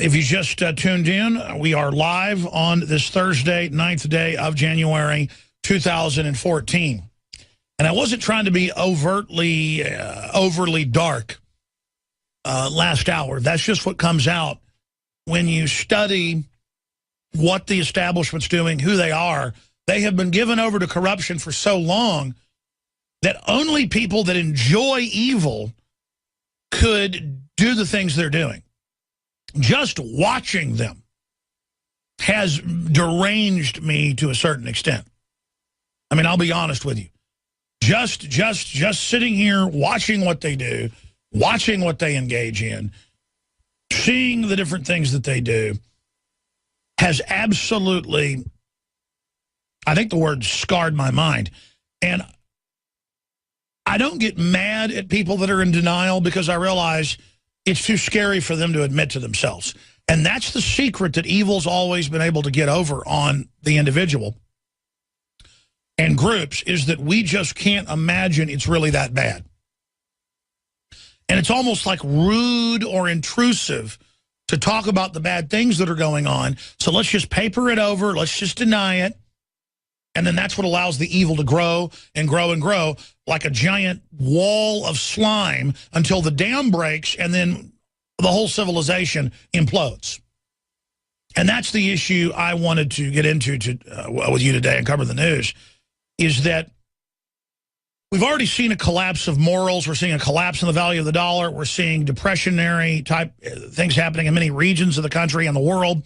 If you just tuned in, we are live on this Thursday, 9th day of January, 2014. And I wasn't trying to be overtly dark last hour. That's just what comes out when you study what the establishment's doing, who they are. They have been given over to corruption for so long that only people that enjoy evil could do the things they're doing. Just watching them has deranged me to a certain extent. I mean, I'll be honest with you. Just sitting here watching what they do, watching what they engage in, seeing the different things that they do has absolutely, I think the word scarred my mind. And I don't get mad at people that are in denial because I realize it's too scary for them to admit to themselves. And that's the secret that evil's always been able to get over on the individual and groups, is that we just can't imagine it's really that bad. And it's almost like rude or intrusive to talk about the bad things that are going on. So let's just paper it over. Let's just deny it. And then that's what allows the evil to grow and grow and grow like a giant wall of slime until the dam breaks and then the whole civilization implodes. And that's the issue I wanted to get into with you today and cover the news, is that we've already seen a collapse of morals. We're seeing a collapse in the value of the dollar. We're seeing depressionary type things happening in many regions of the country and the world.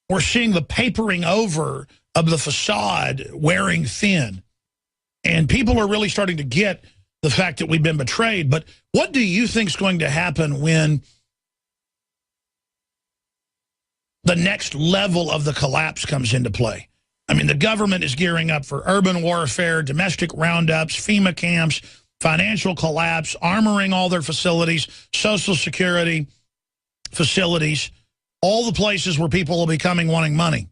We're seeing the papering over of the facade wearing thin. And people are really starting to get the fact that we've been betrayed. But what do you think is going to happen when the next level of the collapse comes into play? I mean, the government is gearing up for urban warfare, domestic roundups, FEMA camps, financial collapse, armoring all their facilities, Social Security facilities, all the places where people will be coming wanting money.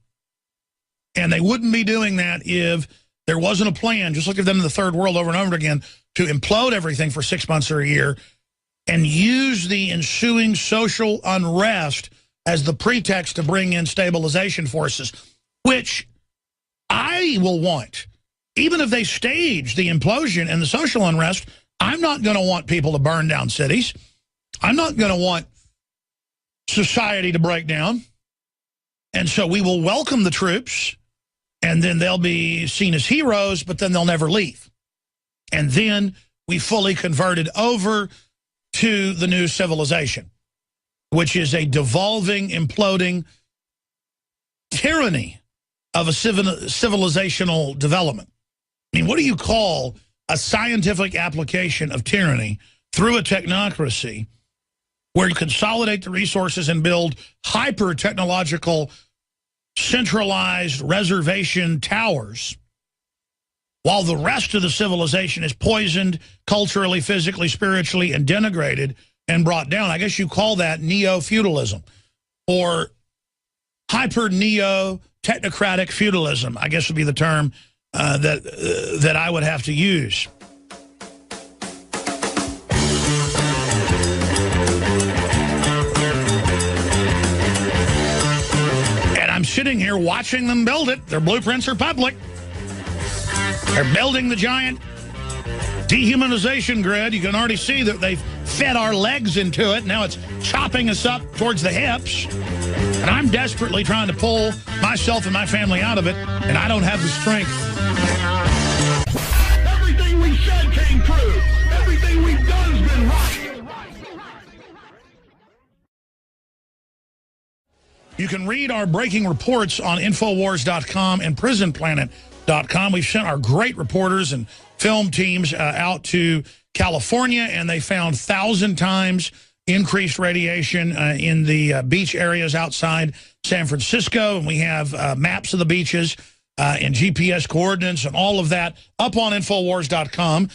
And they wouldn't be doing that if there wasn't a plan, just look at them in the third world over and over again, to implode everything for 6 months or a year and use the ensuing social unrest as the pretext to bring in stabilization forces, which I will want. Even if they stage the implosion and the social unrest, I'm not going to want people to burn down cities. I'm not going to want society to break down. And so we will welcome the troops, and then they'll be seen as heroes, but then they'll never leave. And then we fully converted over to the new civilization, which is a devolving, imploding tyranny of a civilizational development. I mean, what do you call a scientific application of tyranny through a technocracy where you consolidate the resources and build hyper-technological centralized reservation towers while the rest of the civilization is poisoned culturally, physically, spiritually, and denigrated and brought down? I guess you call that neo-feudalism or hyper-neo-technocratic feudalism, I guess would be the term that I would have to use. I'm sitting here watching them build it. Their blueprints are public. They're building the giant dehumanization grid. You can already see that they've fed our legs into it. Now it's chopping us up towards the hips. And I'm desperately trying to pull myself and my family out of it, and I don't have the strength. Everything we said came true. Everything we've done has been right. You can read our breaking reports on Infowars.com and PrisonPlanet.com. We've sent our great reporters and film teams out to California, and they found 1,000 times increased radiation in the beach areas outside San Francisco. And we have maps of the beaches and GPS coordinates and all of that up on Infowars.com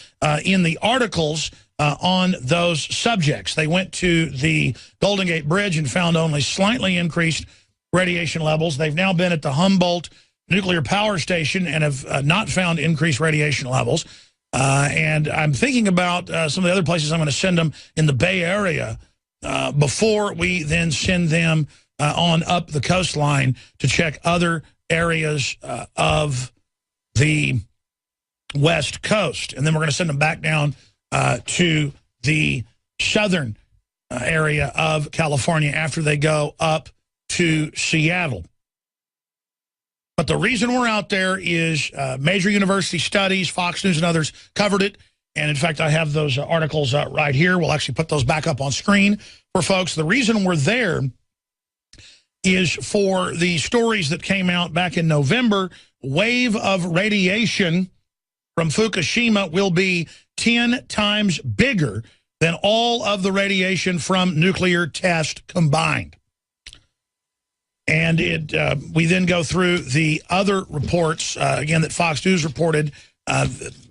in the articles on those subjects. They went to the Golden Gate Bridge and found only slightly increased radiation levels. They've now been at the Humboldt nuclear power station and have not found increased radiation levels. And I'm thinking about some of the other places I'm going to send them in the Bay Area before we then send them on up the coastline to check other areas of the West Coast. And then we're going to send them back down to the southern area of California after they go up to Seattle. But the reason we're out there is major university studies, Fox News and others covered it. And in fact, I have those articles right here. We'll actually put those back up on screen for folks. The reason we're there is for the stories that came out back in November. Wave of radiation from Fukushima will be 10 times bigger than all of the radiation from nuclear tests combined. And we then go through the other reports, again, that Fox News reported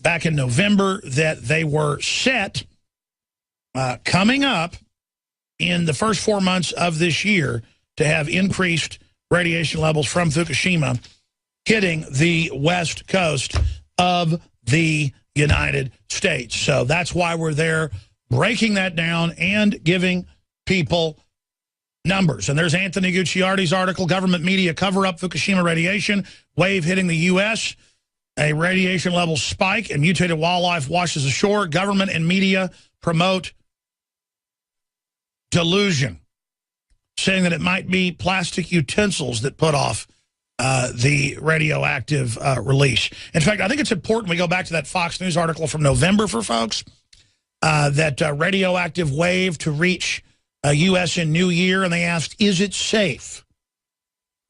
back in November, that they were set coming up in the first 4 months of this year to have increased radiation levels from Fukushima hitting the West Coast of the United States. So that's why we're there, breaking that down and giving people numbers. And there's Anthony Gucciardi's article, Government Media Cover Up Fukushima Radiation, Wave Hitting the U.S., a radiation level spike and mutated wildlife washes ashore. Government and media promote delusion, saying that it might be plastic utensils that put off the radioactive release. In fact, I think it's important we go back to that Fox News article from November for folks, that radioactive wave to reach U.S. in New Year, and they asked, is it safe?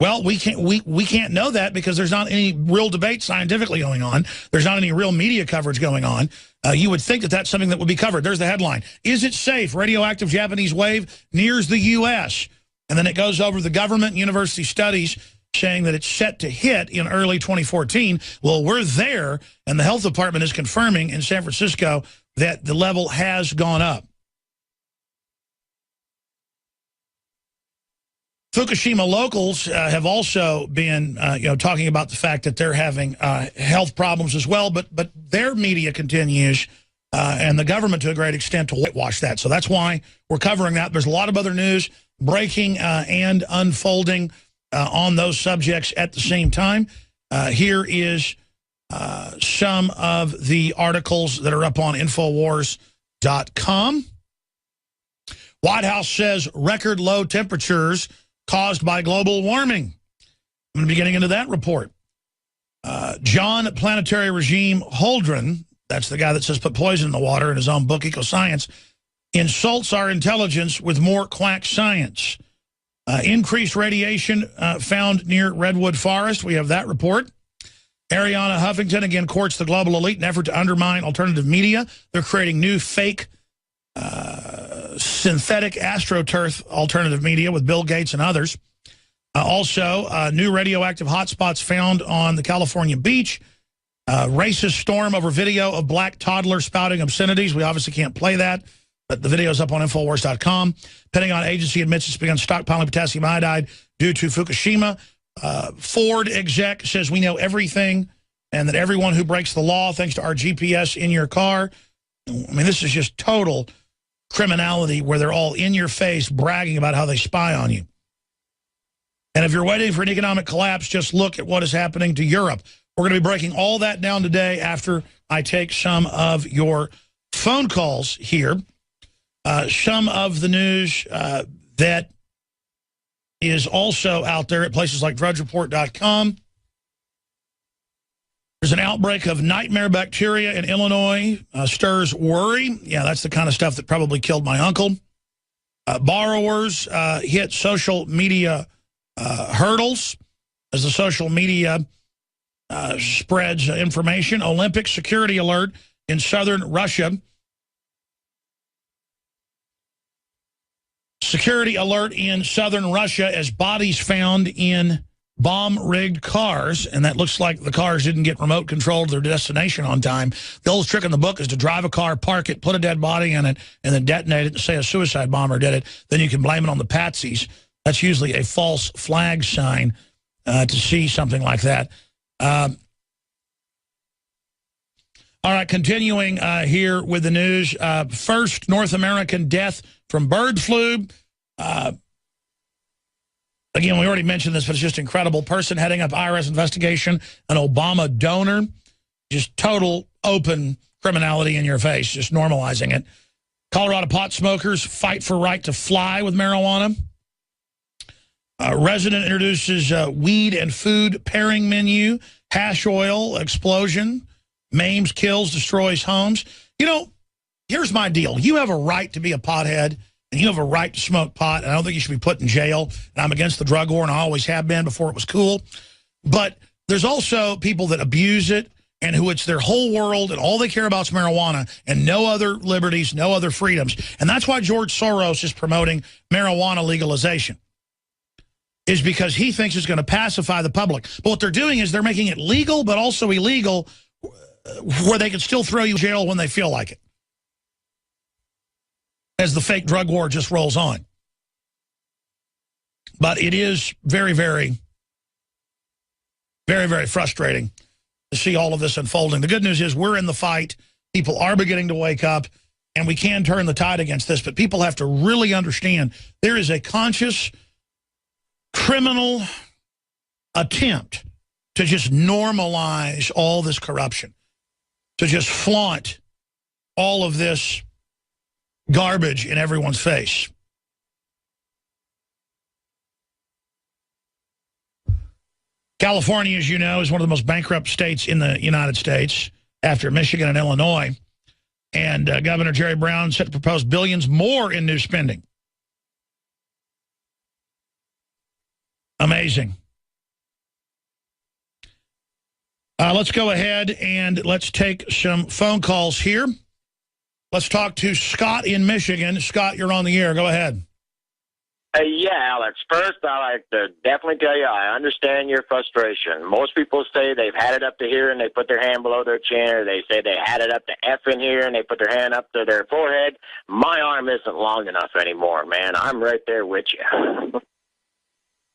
Well, we can't know that because there's not any real debate scientifically going on. There's not any real media coverage going on. You would think that that's something that would be covered. There's the headline. Is it safe? Radioactive Japanese wave nears the U.S. And then it goes over the government and university studies saying that it's set to hit in early 2014. Well, we're there, and the health department is confirming in San Francisco that the level has gone up. Fukushima locals have also been, talking about the fact that they're having health problems as well, but their media continues, and the government to a great extent, to whitewash that. So that's why we're covering that. There's a lot of other news breaking and unfolding on those subjects at the same time. Here is some of the articles that are up on Infowars.com. White House says record low temperatures caused by global warming. I'm going to be getting into that report. John Planetary Regime Holdren, that's the guy that says put poison in the water in his own book, Ecoscience, insults our intelligence with more quack science. Increased radiation found near Redwood Forest. We have that report. Ariana Huffington again courts the global elite in an effort to undermine alternative media. They're creating new fake synthetic astroturf alternative media with Bill Gates and others. Also, new radioactive hotspots found on the California beach. Racist storm over video of black toddler spouting obscenities. We obviously can't play that, but the video's up on Infowars.com. Pentagon agency admits it's begun stockpiling potassium iodide due to Fukushima. Ford exec says we know everything and that everyone who breaks the law, thanks to our GPS in your car. I mean, this is just total criminality where they're all in your face bragging about how they spy on you. And if you're waiting for an economic collapse, just look at what is happening to Europe. We're going to be breaking all that down today after I take some of your phone calls here. Some of the news that is also out there at places like drudgereport.com. There's an outbreak of nightmare bacteria in Illinois, stirs worry. Yeah, that's the kind of stuff that probably killed my uncle. Borrowers hit social media hurdles as the social media spreads information. Olympic security alert in southern Russia. Security alert in southern Russia as bodies found in bomb-rigged cars, and that looks like the cars didn't get remote control to their destination on time. The old trick in the book is to drive a car, park it, put a dead body in it, and then detonate it and say a suicide bomber did it. Then you can blame it on the patsies. That's usually a false flag sign to see something like that. All right, continuing here with the news. First North American death from bird flu. Again, we already mentioned this, but it's just incredible. Person heading up IRS investigation, an Obama donor. Just total open criminality in your face, just normalizing it. Colorado pot smokers fight for right to fly with marijuana. Resident introduces weed and food pairing menu. Hash oil explosion. Maims, kills, destroys homes. You know, here's my deal. You have a right to be a pothead, and you have a right to smoke pot, and I don't think you should be put in jail. And I'm against the drug war, and I always have been before it was cool. But there's also people that abuse it, and who it's their whole world, and all they care about is marijuana, and no other liberties, no other freedoms. And that's why George Soros is promoting marijuana legalization, is because he thinks it's going to pacify the public. But what they're doing is they're making it legal, but also illegal, where they can still throw you in jail when they feel like it, as the fake drug war just rolls on. But it is very, very, very, very frustrating to see all of this unfolding. The good news is we're in the fight. People are beginning to wake up, and we can turn the tide against this. But people have to really understand there is a conscious criminal attempt to just normalize all this corruption, to just flaunt all of this garbage in everyone's face. California, as you know, is one of the most bankrupt states in the United States after Michigan and Illinois. And Governor Jerry Brown set to propose billions more in new spending. Amazing. Let's go ahead and let's take some phone calls here. Let's talk to Scott in Michigan. Scott, you're on the air. Go ahead. Yeah, Alex. First, I like to definitely tell you I understand your frustration. Most people say they've had it up to here and they put their hand below their chin, or they say they had it up to F in here and they put their hand up to their forehead. My arm isn't long enough anymore, man. I'm right there with you.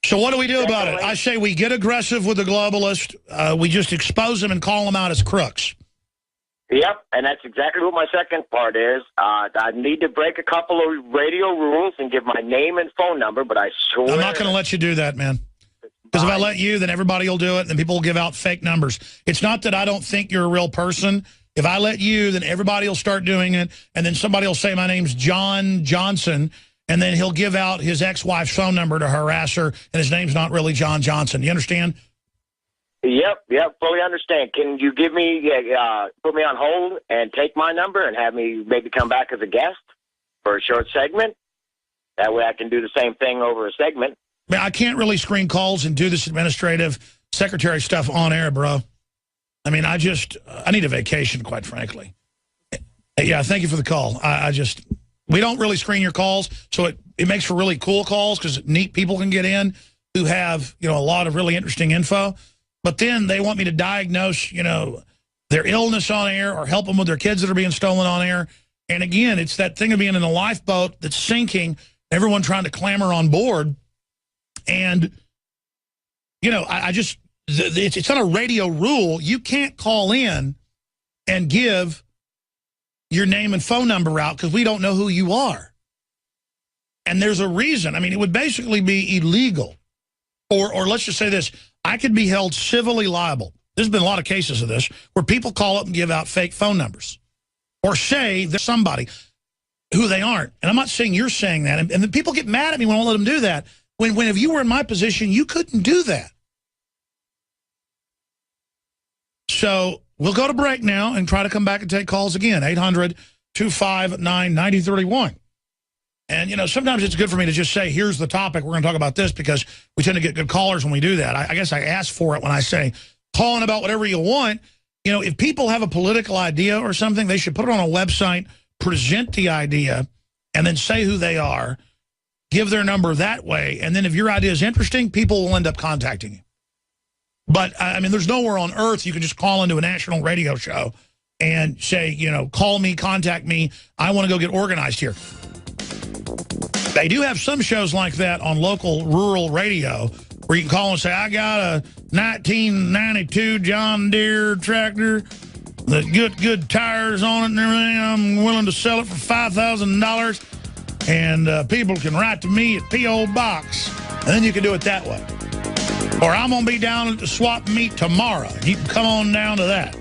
So what do we do about it? I say we get aggressive with the globalist. We just expose them and call them out as crooks. Yep, and that's exactly what my second part is. I need to break a couple of radio rules and give my name and phone number, but I swear... I'm not going to let you do that, man. Because if I let you, then everybody will do it, and then people will give out fake numbers. It's not that I don't think you're a real person. If I let you, then everybody will start doing it, and then somebody will say my name's John Johnson, and then he'll give out his ex-wife's phone number to harass her, and his name's not really John Johnson. You understand? Yep, fully understand. Can you give me, put me on hold and take my number and have me maybe come back as a guest for a short segment? That way I can do the same thing over a segment. Man, I can't really screen calls and do this administrative secretary stuff on air, bro. I mean, I need a vacation, quite frankly. Yeah, thank you for the call. We don't really screen your calls, so it makes for really cool calls because neat people can get in who have, a lot of really interesting info. But then they want me to diagnose, their illness on air or help them with their kids that are being stolen on air. And again, it's that thing of being in a lifeboat that's sinking, everyone trying to clamor on board. And, it's not a radio rule. You can't call in and give your name and phone number out because we don't know who you are. And there's a reason. I mean, it would basically be illegal. Or let's just say this. I could be held civilly liable. There's been a lot of cases of this where people call up and give out fake phone numbers or say there's somebody who they aren't. And I'm not saying you're saying that. And then people get mad at me when I won't let them do that. When if you were in my position, you couldn't do that. So we'll go to break now and try to come back and take calls again. 800-259-9031. And, sometimes it's good for me to just say, here's the topic. We're going to talk about this because we tend to get good callers when we do that. I guess I ask for it when I say, call in about whatever you want. If people have a political idea or something, they should put it on a website, present the idea, and then say who they are, give their number that way. And then if your idea is interesting, people will end up contacting you. But, I mean, there's nowhere on earth you can just call into a national radio show and say, call me, contact me. I want to go get organized here. They do have some shows like that on local rural radio where you can call and say, I got a 1992 John Deere tractor. the good tires on it and everything. I'm willing to sell it for $5,000, and people can write to me at P.O. Box, and then you can do it that way. Or I'm going to be down at the swap meet tomorrow. You can come on down to that.